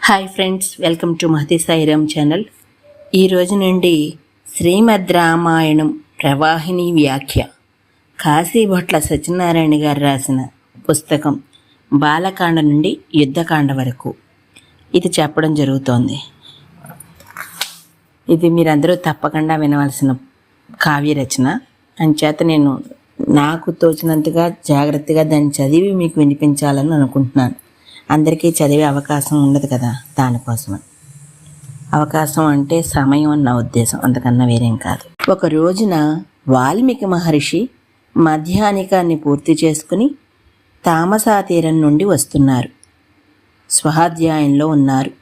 Hi friends, welcome to Mahathi Sairam channel. ఈరోజు నుండి శ్రీమద్ రామాయణం ప్రవాహిని వ్యాఖ్య కాశీభట్ల సత్యనారాయణ గారు రాసిన పుస్తకం బాలకాండ నుండి యుద్ధకాండ వరకు ఇది చెప్పడం జరుగుతోంది. ఇది మీరందరూ తప్పకుండా వినవలసిన కావ్య రచన. అంచేత నేను నాకు తోచినంతగా జాగ్రత్తగా దాన్ని చదివి మీకు వినిపించాలని అనుకుంటున్నాను. అందరికీ చదివే అవకాశం ఉండదు కదా, దానికోసమే. అవకాశం అంటే సమయం అన్న ఉద్దేశం, అంతకన్నా వేరేం కాదు. ఒక రోజున వాల్మీకి మహర్షి మధ్యాహ్నికాన్ని పూర్తి చేసుకుని తామసా తీరం నుండి వస్తున్నారు. స్వాధ్యాయంలో ఉన్నారు.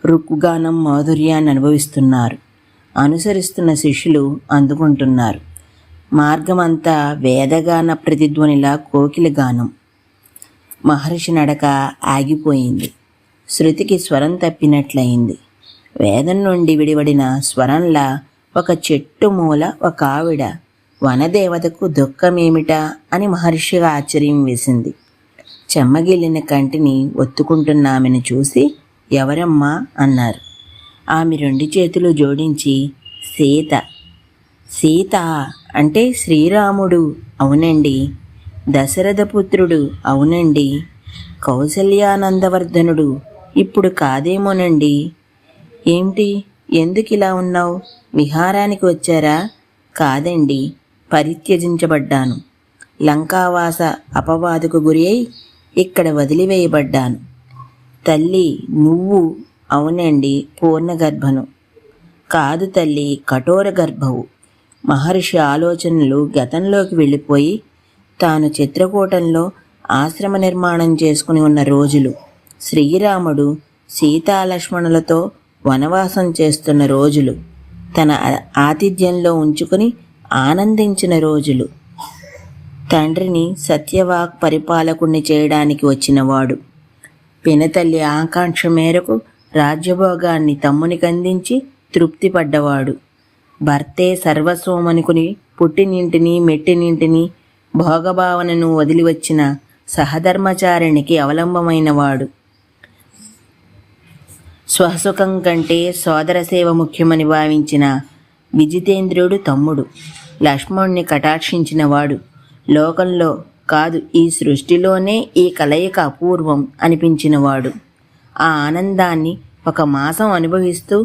రుక్కుగానం మాధుర్యాన్ని అనుభవిస్తున్నారు. అనుసరిస్తున్న శిష్యులు అందుకుంటున్నారు. మార్గమంతా వేదగాన ప్రతిధ్వనిలా కోకిల గానం. మహర్షి నడక ఆగిపోయింది. శృతికి స్వరం తప్పినట్లయింది. వేదం నుండి విడివడిన స్వరంలా ఒక చెట్టు మూల ఒక ఆవిడ వనదేవతకు దుఃఖమేమిటా అని మహర్షిగా ఆశ్చర్యం వేసింది. చెమ్మగిల్లిన కంటిని ఒత్తుకుంటున్న ఆమెను చూసి ఎవరమ్మా అన్నారు. ఆమె రెండు చేతులు జోడించి సీత. సీత అంటే శ్రీరాముడు. అవునండి. దశరథపుత్రుడు. అవునండి. కౌసల్యానందవర్ధనుడు. ఇప్పుడు కాదేమోనండి. ఏమిటి, ఎందుకు ఇలా ఉన్నావు? విహారానికి వచ్చారా? కాదండి, పరిత్యజించబడ్డాను. లంకావాస అపవాదుకు గురి అయి ఇక్కడ వదిలివేయబడ్డాను. తల్లి నువ్వు? అవునండి, పూర్ణ గర్భను. కాదు తల్లి, కఠోర గర్భవు. మహర్షి ఆలోచనలు గతంలోకి వెళ్ళిపోయి తాను చిత్రకూటంలో ఆశ్రమ నిర్మాణం చేసుకుని ఉన్న రోజులు, శ్రీరాముడు సీతాలక్ష్మణులతో వనవాసం చేస్తున్న రోజులు, తన ఆతిథ్యంలో ఉంచుకుని ఆనందించిన రోజులు, తండ్రిని సత్యవాక్ పరిపాలకుణ్ణి చేయడానికి వచ్చినవాడు, పినతల్లి ఆకాంక్ష మేరకు రాజ్యభోగాన్ని తమ్మునికి అందించి తృప్తిపడ్డవాడు, భర్తే సర్వస్వమనుకుని పుట్టినింటిని మెట్టినింటిని భోగభావనను వదిలివచ్చిన సహధర్మచారిణికి అవలంబమైనవాడు, స్వసుఖం కంటే సోదర సేవ ముఖ్యమని భావించిన విజితేంద్రుడు తమ్ముడు, లక్ష్మణుణ్ణి కటాక్షించినవాడు, లోకంలో కాదు ఈ సృష్టిలోనే ఈ కలయిక అపూర్వం అనిపించినవాడు, ఆ ఆనందాన్ని ఒక మాసం అనుభవిస్తూ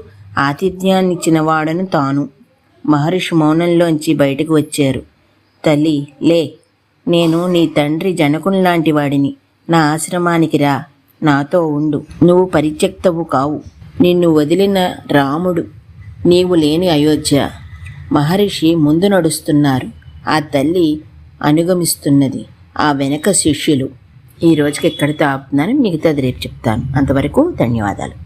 ఆతిథ్యాన్నిచ్చినవాడను తాను. మహర్షి మౌనంలోంచి బయటకు వచ్చారు. తల్లి లే, నేను నీ తండ్రి జనకునిలాంటి వాడిని. నా ఆశ్రమానికి రా, నాతో ఉండు. నువ్వు పరిత్యక్తవు కావు. నిన్ను వదిలిన రాముడు, నీవు లేని అయోధ్య. మహర్షి ముందు నడుస్తున్నారు. ఆ తల్లి అనుగమిస్తున్నది. ఆ వెనక శిష్యులు. ఈ రోజుకి ఎక్కడితో ఆపుతున్నాను, మిగతాది రేపు చెప్తాను. అంతవరకు ధన్యవాదాలు.